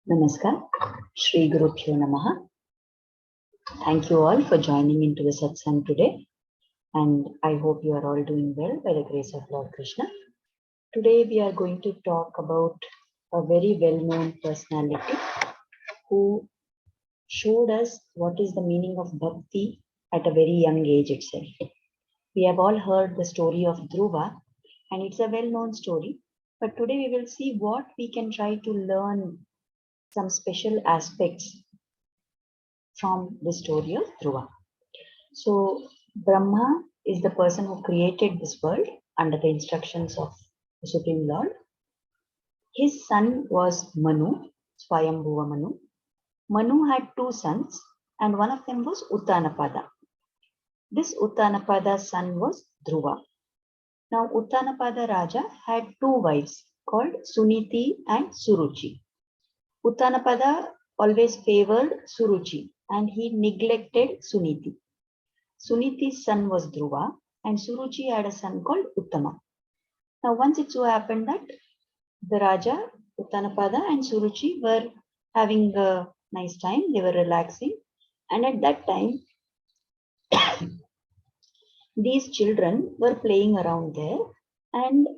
Namaskar, Shri Guru Pyo Namaha. Thank you all for joining into the satsang today, and I hope you are all doing well by the grace of Lord Krishna. Today we are going to talk about a very well-known personality who showed us what is the meaning of bhakti at a very young age itself. We have all heard the story of Dhruva, and it's a well-known story, but today we will see what we can try to learn some special aspects from the story of Dhruva. So, Brahma is the person who created this world under the instructions of the Supreme Lord. His son was Manu, Swayambhuva Manu. Manu had two sons, and one of them was Uttanapada. This Uttanapada's son was Dhruva. Now, Uttanapada Raja had two wives called Suniti and Suruchi. Uttanapada always favored Suruchi and he neglected Suniti. Suniti's son was Dhruva and Suruchi had a son called Uttama. Now once it so happened that the Raja, Uttanapada and Suruchi were having a nice time, they were relaxing, and at that time these children were playing around there and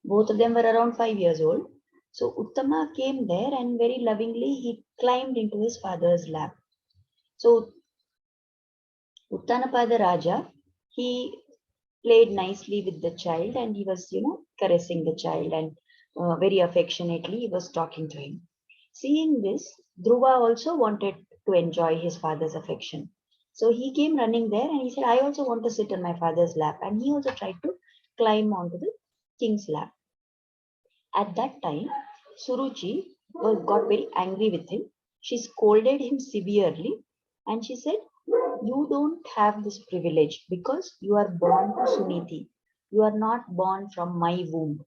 both of them were around 5 years old. So Uttama came there and very lovingly he climbed into his father's lap. So Uttanapada Raja, he played nicely with the child and he was, caressing the child and very affectionately he was talking to him. Seeing this, Dhruva also wanted to enjoy his father's affection. So he came running there and he said, I also want to sit on my father's lap. And he also tried to climb onto the king's lap. At that time, Suruchi got very angry with him. She scolded him severely and she said, you don't have this privilege because you are born to Suniti. You are not born from my womb.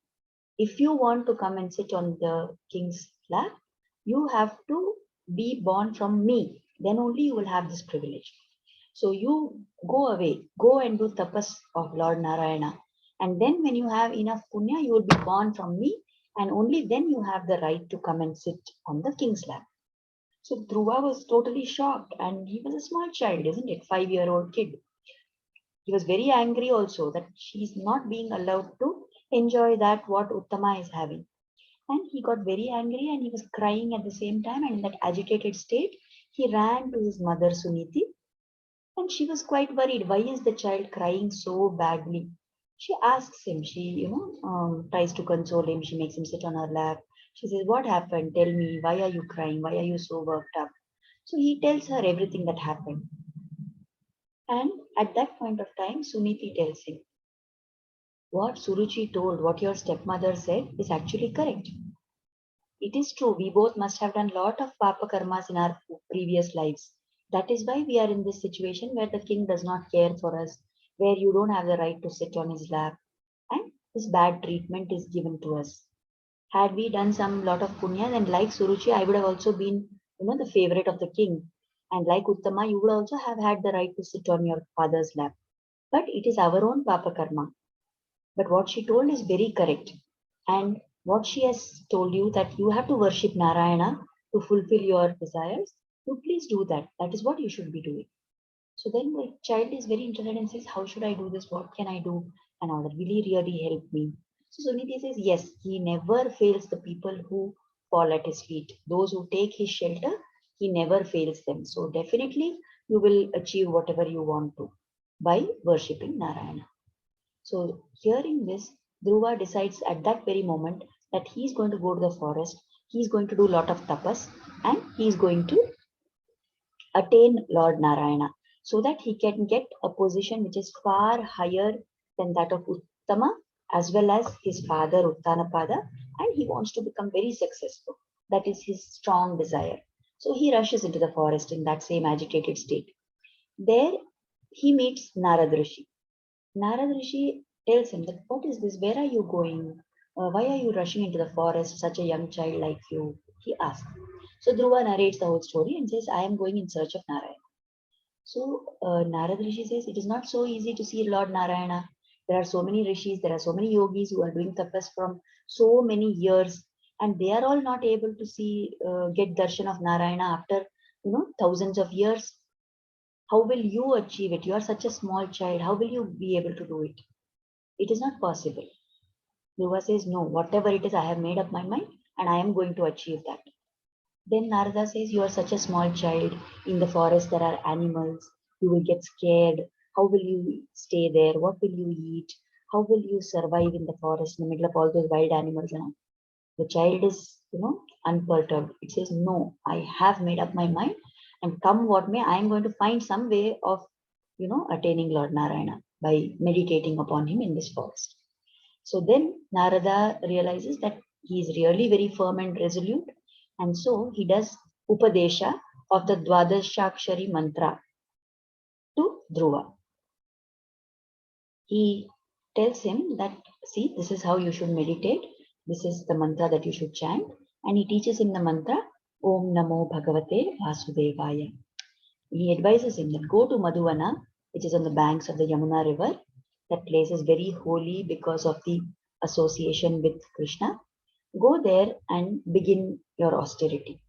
If you want to come and sit on the king's lap, you have to be born from me. Then only you will have this privilege. So you go away, go and do tapas of Lord Narayana. And then when you have enough punya, you will be born from me. And only then you have the right to come and sit on the king's lap. So Dhruva was totally shocked and he was a small child, isn't it? 5-year-old kid. He was very angry also that she's not being allowed to enjoy that what Uttama is having. And he got very angry and he was crying at the same time. And in that agitated state, he ran to his mother Suniti and she was quite worried. Why is the child crying so badly? She asks him, she, tries to console him. She makes him sit on her lap. She says, what happened? Tell me, why are you crying? Why are you so worked up? So he tells her everything that happened. And at that point of time, Suniti tells him, what Suruchi told, what your stepmother said is actually correct. It is true, we both must have done a lot of papa karmas in our previous lives. That is why we are in this situation where the king does not care for us, where you don't have the right to sit on his lap, and this bad treatment is given to us. Had we done some lot of punya, then like Suruchi, I would have also been, the favorite of the king. And like Uttama, you would also have had the right to sit on your father's lap. But it is our own papa karma. But what she told is very correct. And what she has told you that you have to worship Narayana to fulfill your desires, so please do that. That is what you should be doing. So then the child is very interested and says, how should I do this? What can I do? And all that. Will he really help me? So Suniti says, yes, he never fails the people who fall at his feet. Those who take his shelter, he never fails them. So definitely you will achieve whatever you want to by worshipping Narayana. So hearing this, Dhruva decides at that very moment that he's going to go to the forest, he's going to do a lot of tapas, and he's going to attain Lord Narayana so that he can get a position which is far higher than that of Uttama as well as his father Uttanapada, and he wants to become very successful. That is his strong desire. So he rushes into the forest in that same agitated state. There he meets Narad Rishi. Narad Rishi tells him that, what is this? Where are you going? Why are you rushing into the forest, such a young child like you? He asks. So Dhruva narrates the whole story and says, I am going in search of Narayana. So Narad Rishi says, it is not so easy to see Lord Narayana. There are so many rishis, there are so many yogis who are doing tapas from so many years. and they are all not able to see, get darshan of Narayana after, thousands of years. How will you achieve it? You are such a small child. How will you be able to do it? It is not possible. Dhruva says, no, whatever it is, I have made up my mind and I am going to achieve that. Then Narada says, you are such a small child. In the forest, there are animals. You will get scared. How will you stay there? What will you eat? How will you survive in the forest in the middle of all those wild animals? And all? The child is, unperturbed. It says, no, I have made up my mind. And come what may, I am going to find some way of, attaining Lord Narayana by meditating upon him in this forest. So then Narada realizes that he is really very firm and resolute. And so he does Upadesha of the Dwadashakshari mantra to Dhruva. He tells him that, see, this is how you should meditate. This is the mantra that you should chant. And he teaches him the mantra, Om Namo Bhagavate Vasudevaya. He advises him that go to Madhuvana, which is on the banks of the Yamuna river. That place is very holy because of the association with Krishna. Go there and begin your austerity.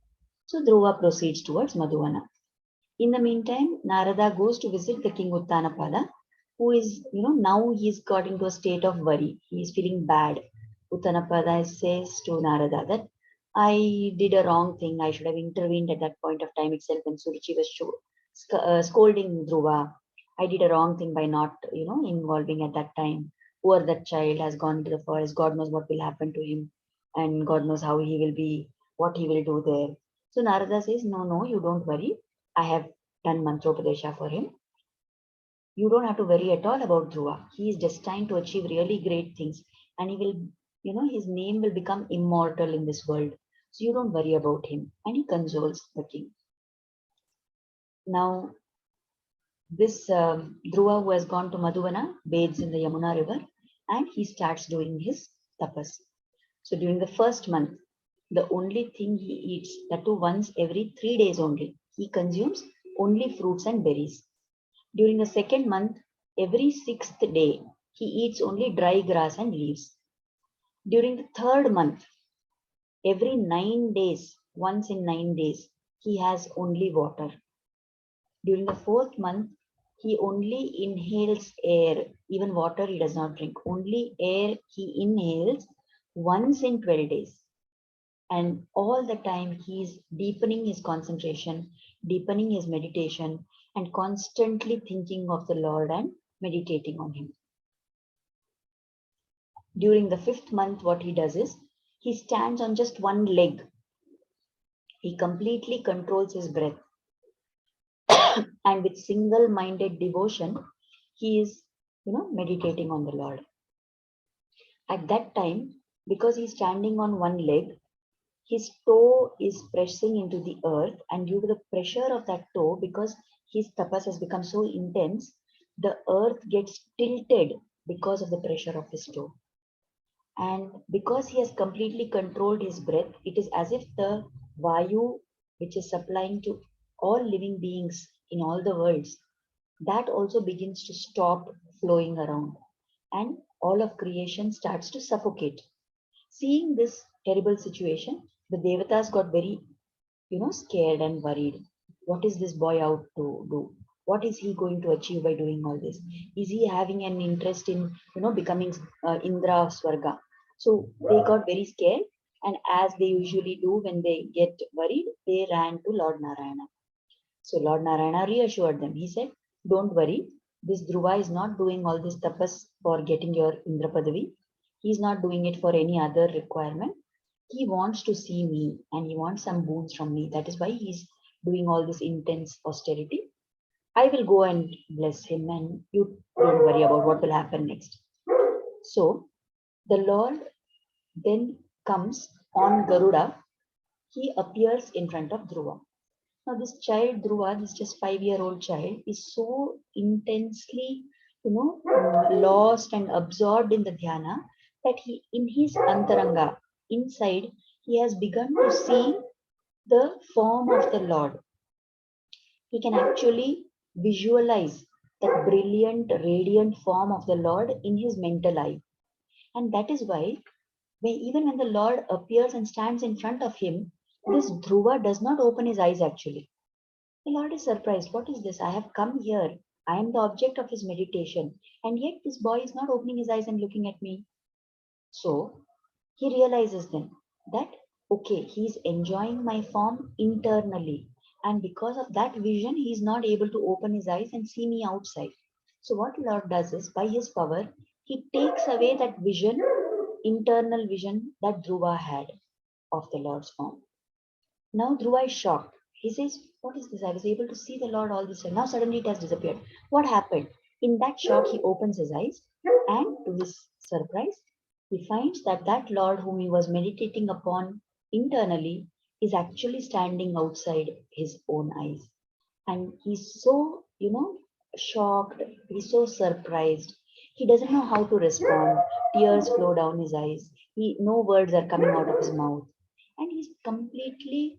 So Dhruva proceeds towards Madhuvana. In the meantime, Narada goes to visit the king Uttanapada, who is, now he's got into a state of worry. He is feeling bad. Uttanapada says to Narada that I did a wrong thing. I should have intervened at that point of time itself when Suruchi was scolding Dhruva. I did a wrong thing by not, involving at that time. Poor that child has gone into the forest. God knows what will happen to him, and God knows how he will be, what he will do there. So Narada says, no, you don't worry. I have done Mantropadesha for him. You don't have to worry at all about Dhruva. He is destined to achieve really great things, and he will, his name will become immortal in this world. So you don't worry about him. And he consoles the king. Now, this Dhruva who has gone to Madhuvana bathes in the Yamuna river and he starts doing his tapas. So during the first month, the only thing he eats, that too once every 3 days only, he consumes only fruits and berries. During the second month, every 6th day, he eats only dry grass and leaves. During the third month, every 9 days, once in 9 days, he has only water. During the fourth month, he only inhales air. Even water he does not drink. Only air he inhales once in 12 days. And all the time he is deepening his concentration, deepening his meditation, and constantly thinking of the Lord and meditating on him. During the 5th month, what he does is he stands on just one leg. He completely controls his breath. And with single-minded devotion, he is, meditating on the Lord. At that time, because he's standing on one leg, his toe is pressing into the earth, and due to the pressure of that toe, because his tapas has become so intense, the earth gets tilted because of the pressure of his toe. And because he has completely controlled his breath, it is as if the Vayu, which is supplying to all living beings in all the worlds, that also begins to stop flowing around. And all of creation starts to suffocate. Seeing this terrible situation, the Devatas got very, scared and worried. What is this boy out to do? What is he going to achieve by doing all this? Is he having an interest in, becoming Indra of Swarga? So they got very scared. And as they usually do when they get worried, they ran to Lord Narayana. So Lord Narayana reassured them. He said, don't worry. This Dhruva is not doing all this tapas for getting your Indra Padavi. He's not doing it for any other requirement. He wants to see me and he wants some boons from me. That is why he's doing all this intense austerity. I will go and bless him and you don't worry about what will happen next. So the Lord then comes on Garuda. He appears in front of Dhruva. Now this child Dhruva, this just 5-year-old child, is so intensely, lost and absorbed in the dhyana that he, in his antaranga, inside, he has begun to see the form of the Lord. He can actually visualize that brilliant, radiant form of the Lord in his mental eye. And that is why Even when the Lord appears and stands in front of him, this Dhruva does not open his eyes actually. The Lord is surprised. What is this? I have come here. I am the object of his meditation. And yet this boy is not opening his eyes and looking at me. So he realizes then that, okay, he is enjoying my form internally. And because of that vision, he is not able to open his eyes and see me outside. So what Lord does is, by his power, he takes away that vision, internal vision that Dhruva had of the Lord's form. Now Dhruva is shocked. He says, what is this? I was able to see the Lord all this time. Now suddenly it has disappeared. What happened? In that shock, he opens his eyes, and to his surprise, he finds that that Lord whom he was meditating upon internally is actually standing outside his own eyes. And he's so, shocked. He's so surprised. He doesn't know how to respond. Tears flow down his eyes. No words are coming out of his mouth. And he's completely,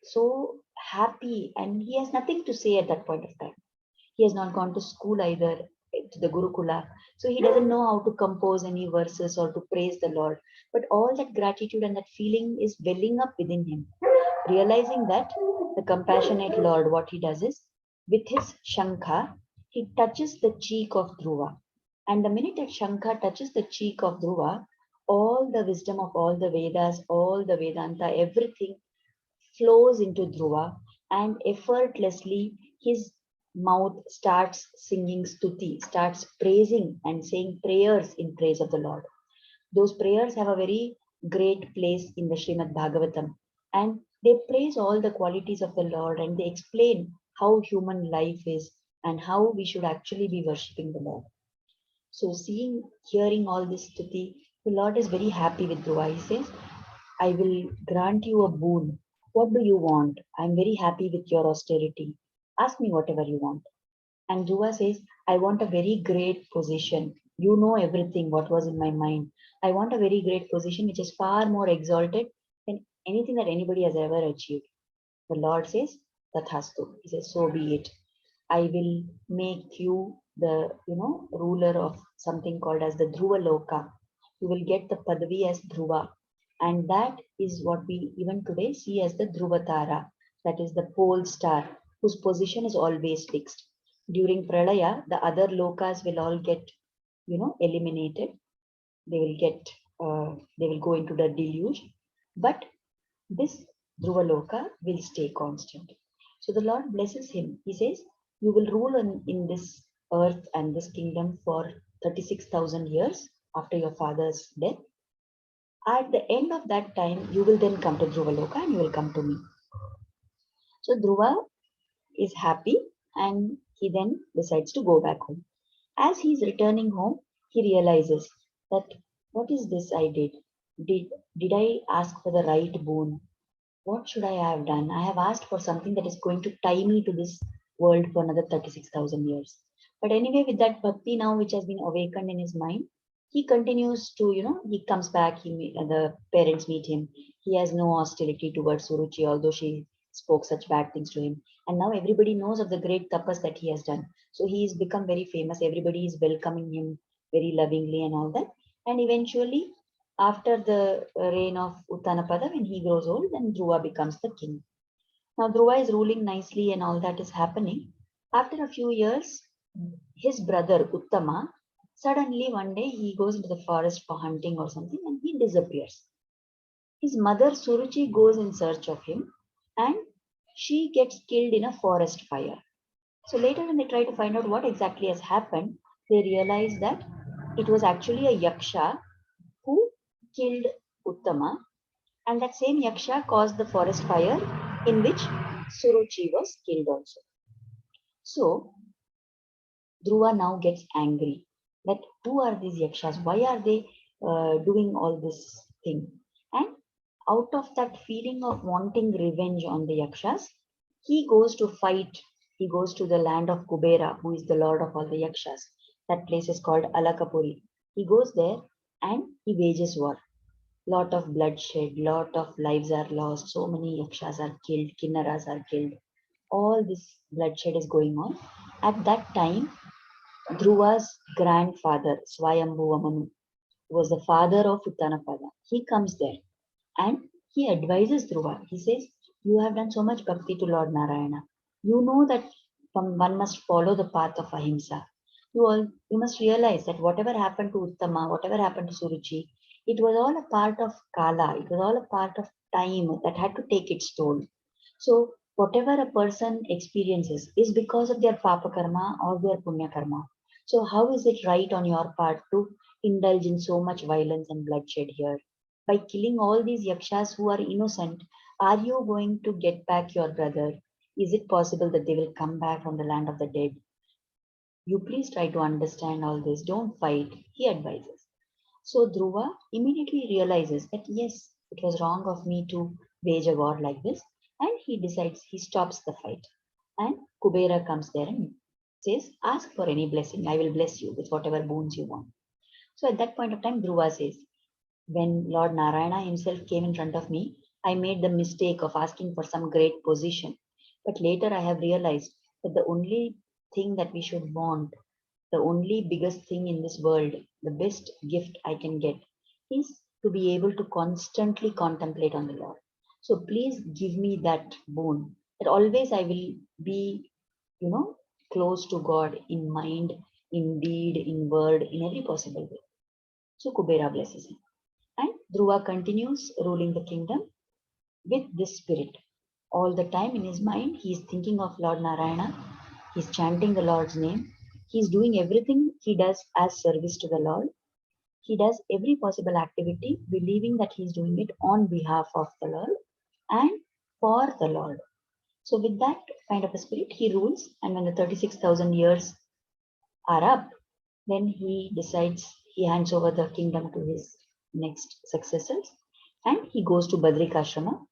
so happy. And he has nothing to say at that point of time. He has not gone to school either, to the Gurukula. So he doesn't know how to compose any verses or to praise the Lord. But all that gratitude and that feeling is welling up within him. Realizing that the compassionate Lord, what he does is, with his Shankha, he touches the cheek of Dhruva. And the minute that Shankha touches the cheek of Dhruva, all the wisdom of all the Vedas, all the Vedanta, everything flows into Dhruva, and effortlessly his mouth starts singing stuti, starts praising and saying prayers in praise of the Lord. Those prayers have a very great place in the Srimad Bhagavatam, and they praise all the qualities of the Lord, and they explain how human life is and how we should actually be worshipping the Lord. So hearing all this stuti, the Lord is very happy with Dhruva. He says, I will grant you a boon. What do you want? I'm very happy with your austerity. Ask me whatever you want. And Dhruva says, I want a very great position. You know everything, what was in my mind. I want a very great position which is far more exalted than anything that anybody has ever achieved. The Lord says, Tathastu. He says, so be it. I will make you the, ruler of something called as the Dhruva Loka. You will get the Padavi as Dhruva. And that is what we even today see as the Dhruvatara. That is the Polestar, whose position is always fixed. During Pralaya, the other lokas will all get, eliminated. They will go into the deluge. But this Dhruva Loka will stay constant. So the Lord blesses him. He says, you will rule in this earth and this kingdom for 36,000 years after your father's death. At the end of that time, you will then come to Dhruva Loka and you will come to me. So Dhruva is happy and he then decides to go back home. As he's returning home, he realizes that, what is this I did? Did I ask for the right boon? What should I have done? I have asked for something that is going to tie me to this world for another 36,000 years. But anyway, with that bhakti now which has been awakened in his mind, he continues to, he comes back, the parents meet him. He has no hostility towards Suruchi, although she spoke such bad things to him. And now everybody knows of the great tapas that he has done. So he has become very famous. Everybody is welcoming him very lovingly and all that. And eventually, after the reign of Uttanapada, when he grows old, then Dhruva becomes the king. Now Dhruva is ruling nicely and all that is happening. After a few years, his brother Uttama, suddenly one day he goes into the forest for hunting or something and he disappears. His mother Suruchi goes in search of him and she gets killed in a forest fire. So later when they try to find out what exactly has happened, they realize that it was actually a yaksha who killed Uttama, and that same yaksha caused the forest fire in which Suruchi was killed also. So Dhruva now gets angry that who are these yakshas? Why are they doing all this thing? And out of that feeling of wanting revenge on the yakshas, he goes to fight. He goes to the land of Kubera, who is the lord of all the yakshas. That place is called Alakapuri. He goes there and he wages war. Lot of bloodshed, lot of lives are lost. So many yakshas are killed, kinnaras are killed. All this bloodshed is going on. At that time, Dhruva's grandfather, Swayambhuva Manu, was the father of Uttanapada. He comes there and he advises Dhruva. He says, "You have done so much bhakti to Lord Narayana. You know that one must follow the path of ahimsa. You must realize that whatever happened to Uttama, whatever happened to Suruchi, it was all a part of Kala. It was all a part of time that had to take its toll. So whatever a person experiences is because of their papa karma or their punya karma. So how is it right on your part to indulge in so much violence and bloodshed here? By killing all these yakshas who are innocent, are you going to get back your brother? Is it possible that they will come back from the land of the dead? You please try to understand all this. Don't fight, he advises. So Dhruva immediately realizes that yes, it was wrong of me to wage a war like this, and he decides he stops the fight. And Kubera comes there and says, "Ask for any blessing. I will bless you with whatever boons you want." So at that point of time, Dhruva says, "When Lord Narayana himself came in front of me, I made the mistake of asking for some great position. But later I have realized that the only thing that we should want, the only biggest thing in this world, the best gift I can get is to be able to constantly contemplate on the Lord. So please give me that boon, that always I will be, close to God in mind, in deed, in word, in every possible way." So Kubera blesses him. And Dhruva continues ruling the kingdom with this spirit. All the time in his mind, he is thinking of Lord Narayana. He's chanting the Lord's name. He's doing everything he does as service to the Lord. He does every possible activity, believing that he's doing it on behalf of the Lord and for the Lord. So, with that kind of a spirit, he rules. And when the 36,000 years are up, then he decides he hands over the kingdom to his next successors and he goes to Badrikashrama.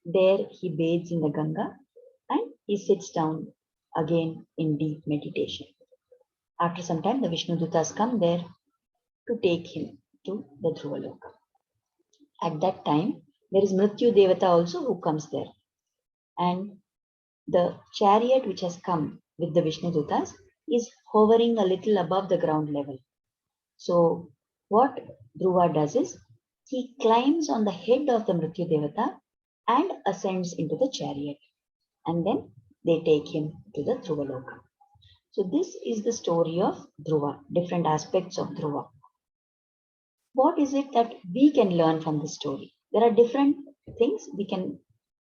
There he bathes in the Ganga and he sits down again in deep meditation. After some time, the Vishnu Dutas come there to take him to the Dhruvaloka. At that time, there is Mrityu Devata also who comes there. And the chariot which has come with the Vishnu Dutas is hovering a little above the ground level. So what Dhruva does is, he climbs on the head of the Mrityu Devata and ascends into the chariot. And then they take him to the Dhruvaloka. So this is the story of Dhruva, different aspects of Dhruva. What is it that we can learn from this story? There are different things, we can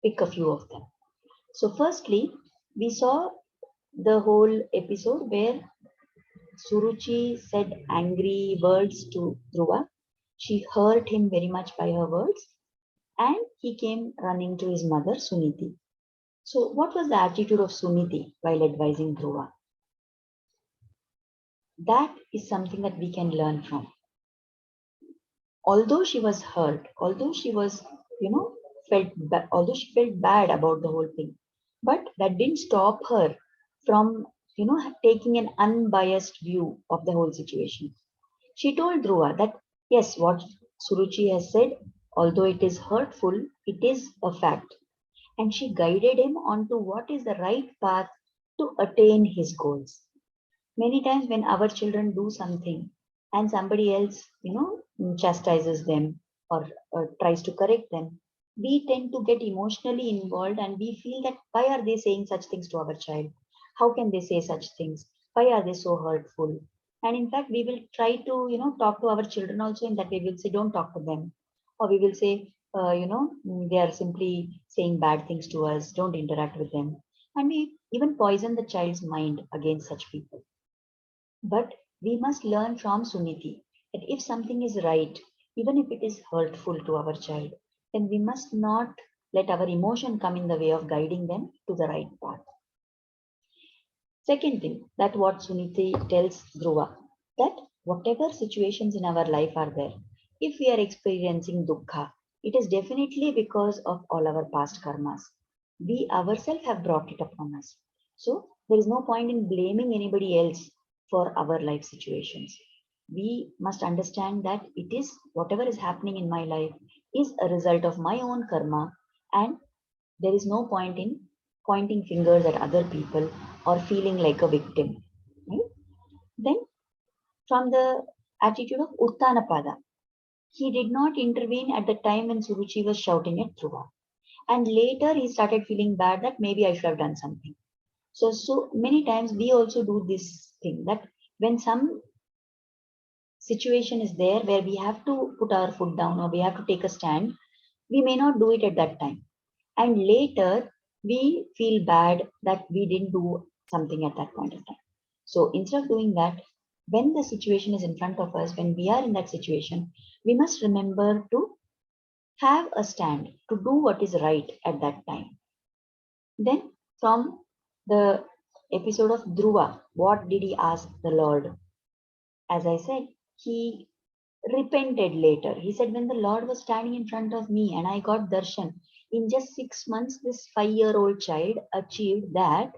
pick a few of them. So firstly, we saw the whole episode where Suruchi said angry words to Dhruva. She hurt him very much by her words and he came running to his mother Suniti. So what was the attitude of Suniti while advising Dhruva? That is something that we can learn from. Although she was hurt, although she was, although she felt bad about the whole thing, but that didn't stop her from, taking an unbiased view of the whole situation. She told Dhruva that, yes, what Suruchi has said, although it is hurtful, it is a fact. And she guided him onto what is the right path to attain his goals. Many times when our children do something and somebody else, chastises them or tries to correct them, we tend to get emotionally involved and we feel that why are they saying such things to our child? How can they say such things? Why are they so hurtful? And in fact, we will try to, talk to our children also in that way. We will say, don't talk to them. Or we will say, they are simply saying bad things to us. Don't interact with them. And we even poison the child's mind against such people. But we must learn from Suniti that if something is right, even if it is hurtful to our child, then we must not let our emotion come in the way of guiding them to the right path. Second thing, that what Suniti tells Dhruva, that whatever situations in our life are there, if we are experiencing dukkha, it is definitely because of all our past karmas. We ourselves have brought it upon us. So there is no point in blaming anybody else for our life situations. We must understand that it is whatever is happening in my life is a result of my own karma, and there is no point in pointing fingers at other people or feeling like a victim. Right? Then, from the attitude of Uttanapada, He did not intervene at the time when Suruchi was shouting at Dhruva. And later he started feeling bad that maybe I should have done something. So many times we also do this thing that when some situation is there where we have to put our foot down or we have to take a stand, we may not do it at that time. And later we feel bad that we didn't do something at that point of time. So instead of doing that, when the situation is in front of us, when we are in that situation, we must remember to have a stand, to do what is right at that time. Then from the episode of Dhruva, what did he ask the Lord? As I said, he repented later. He said, when the Lord was standing in front of me and I got darshan, in just 6 months, this 5-year-old child achieved that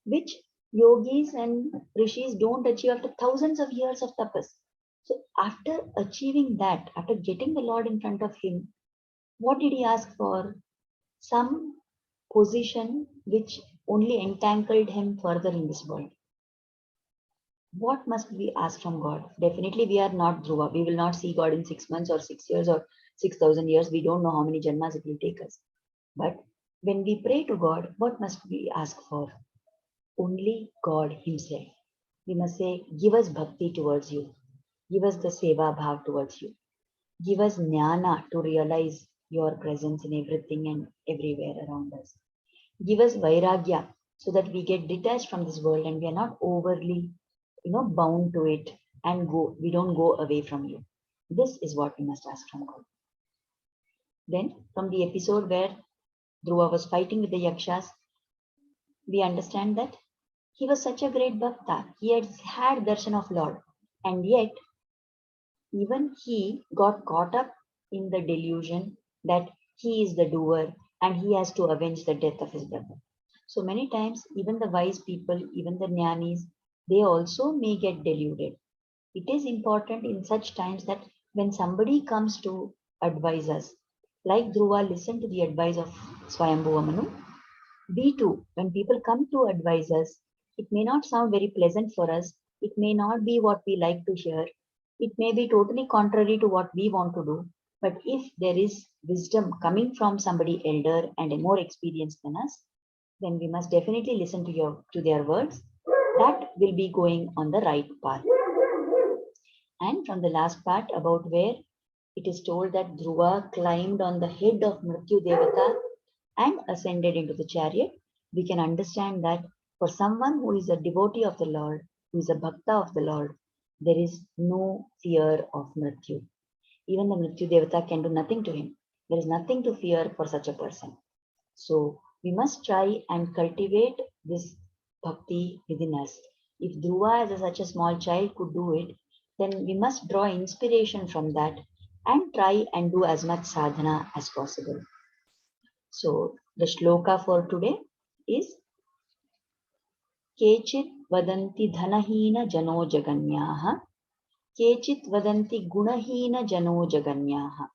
which yogis and rishis don't achieve after thousands of years of tapas. So after achieving that, after getting the Lord in front of him, what did he ask for? Some position which only entangled him further in this world. What must we ask from God? Definitely, we are not Dhruva. We will not see God in 6 months or 6 years or 6,000 years. We don't know how many janmas it will take us. But when we pray to God, what must we ask for? Only God Himself. We must say, give us bhakti towards you. Give us the seva bhav towards you. Give us jnana to realize your presence in everything and everywhere around us. Give us vairagya so that we get detached from this world and we are not overly bound to it and we don't go away from you. This is what we must ask from God. Then from the episode where Dhruva was fighting with the yakshas, we understand that he was such a great bhakta. He had darshan of Lord, and yet even he got caught up in the delusion that he is the doer and he has to avenge the death of his brother. So many times, even the wise people, even the jnanis, they also may get deluded. It is important in such times that when somebody comes to advise us, like Dhruva listened to the advice of Swayambhuva Manu, we too, when people come to advise us, it may not sound very pleasant for us. It may not be what we like to hear. It may be totally contrary to what we want to do. But if there is wisdom coming from somebody elder and a more experienced than us, then we must definitely listen to their words. That will be going on the right path. And from the last part about where it is told that Dhruva climbed on the head of Mrityu Devata and ascended into the chariot, we can understand that for someone who is a devotee of the Lord, who is a bhakta of the Lord, there is no fear of Mrityu. Even the Mrityu Devata can do nothing to him. There is nothing to fear for such a person. So we must try and cultivate this bhakti within us. If Dhruva as such a small child could do it, then we must draw inspiration from that and try and do as much sadhana as possible. So the shloka for today is Kechit vadanti dhanahina jano jaganyaha, Kechit vadanti gunahina jano jaganyaha,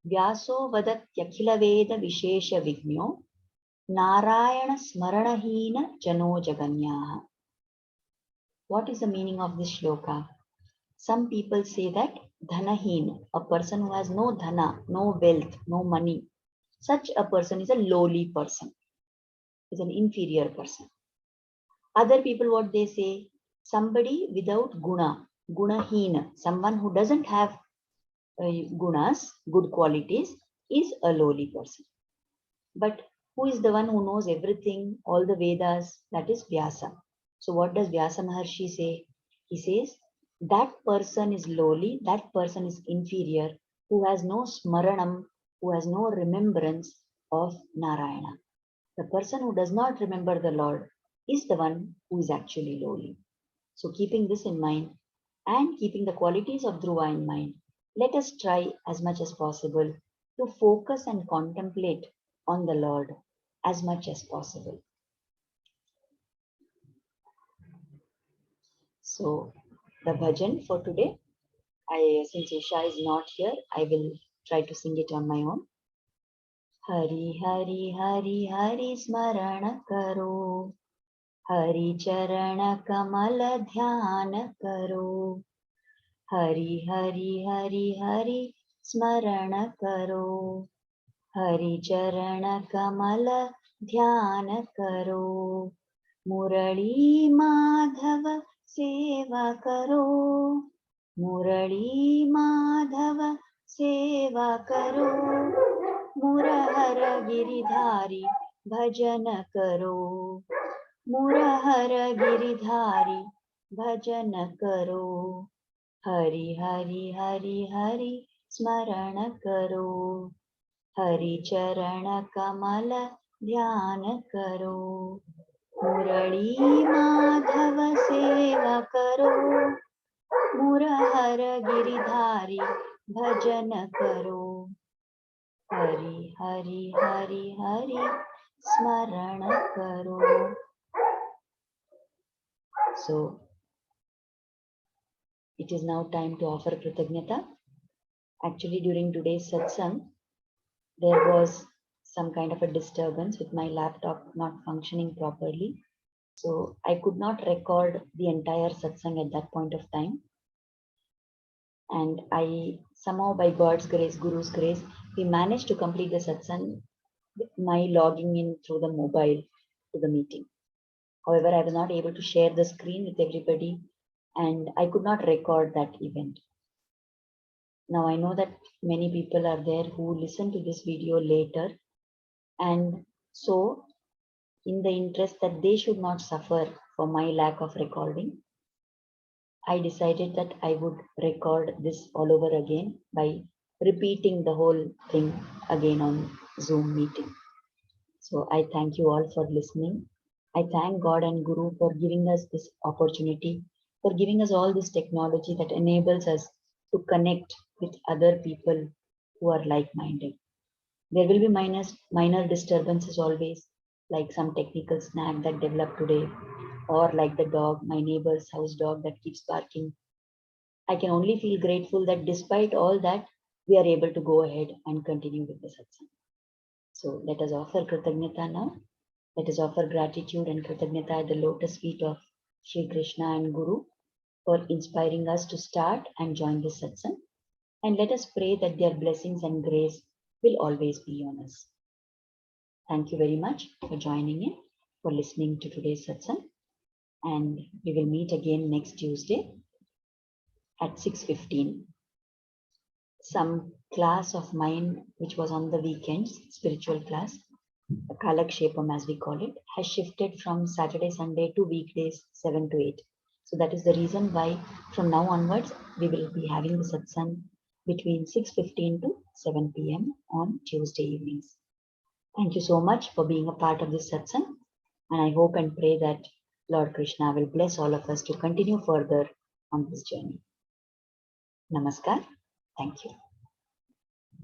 Vyaso vadatyakhila veda vishesha vigno, Narayana smaranahina jano jaganyaha. What is the meaning of this shloka? Some people say that dhanahin, a person who has no dhana, no wealth, no money, such a person is a lowly person, is an inferior person. Other people, what they say, somebody without guna, gunahina, someone who doesn't have gunas, good qualities, is a lowly person. But who is the one who knows everything, all the Vedas? That is Vyasa. So what does Vyasa Maharshi say? He says, that person is lowly, that person is inferior, who has no smaranam, who has no remembrance of Narayana. The person who does not remember the Lord is the one who is actually lowly. So keeping this in mind and keeping the qualities of Dhruva in mind, let us try as much as possible to focus and contemplate on the Lord as much as possible. So the bhajan for today, since Usha is not here, I will try to sing it on my own. Hari Hari Hari Hari Smarana Karo, Hari Charana Kamala Dhyana Karo, Hari Hari Hari Hari Smarana Karo. Hari Charana Kamala Dhyana Karo. Murali Madhava Seva Karo. Murali Madhava Seva Karo. Murahara Giridhari Bhajan Karo. Murahara Giridhari Bhajan Karo. Hari Hari Hari Hari Smarana Karo. Hari Charana Kamala Dhyana Karo. Murali Madhava Seva Karo. Murahara Giridhari Bhajan Karo. Hari Hari Hari Hari Smarana Karo. So, it is now time to offer Kritagnyata. Actually, during today's satsang, there was some kind of a disturbance with my laptop not functioning properly. So I could not record the entire satsang at that point of time. And I somehow, by God's grace, Guru's grace, we managed to complete the satsang with my logging in through the mobile to the meeting. However, I was not able to share the screen with everybody and I could not record that event. Now I know that many people are there who listen to this video later, and so in the interest that they should not suffer for my lack of recording, I decided that I would record this all over again by repeating the whole thing again on Zoom meeting. So I thank you all for listening. I thank God and Guru for giving us this opportunity, for giving us all this technology that enables us to connect with other people who are like-minded. There will be minor disturbances always, like some technical snag that developed today, or like the dog, my neighbor's house dog that keeps barking. I can only feel grateful that despite all that, we are able to go ahead and continue with the satsang. So let us offer Kritagnyata now. Let us offer gratitude and Kritagnyata at the lotus feet of Sri Krishna and Guru for inspiring us to start and join this satsang. And let us pray that their blessings and grace will always be on us. Thank you very much for joining in, for listening to today's satsang. And we will meet again next Tuesday at 6:15. Some class of mine, which was on the weekends, spiritual class, Kalakshepam as we call it, has shifted from Saturday, Sunday to weekdays 7 to 8. So that is the reason why from now onwards, we will be having the satsang between 6:15 to 7 p.m. on Tuesday evenings. Thank you so much for being a part of this satsang. And I hope and pray that Lord Krishna will bless all of us to continue further on this journey. Namaskar. Thank you.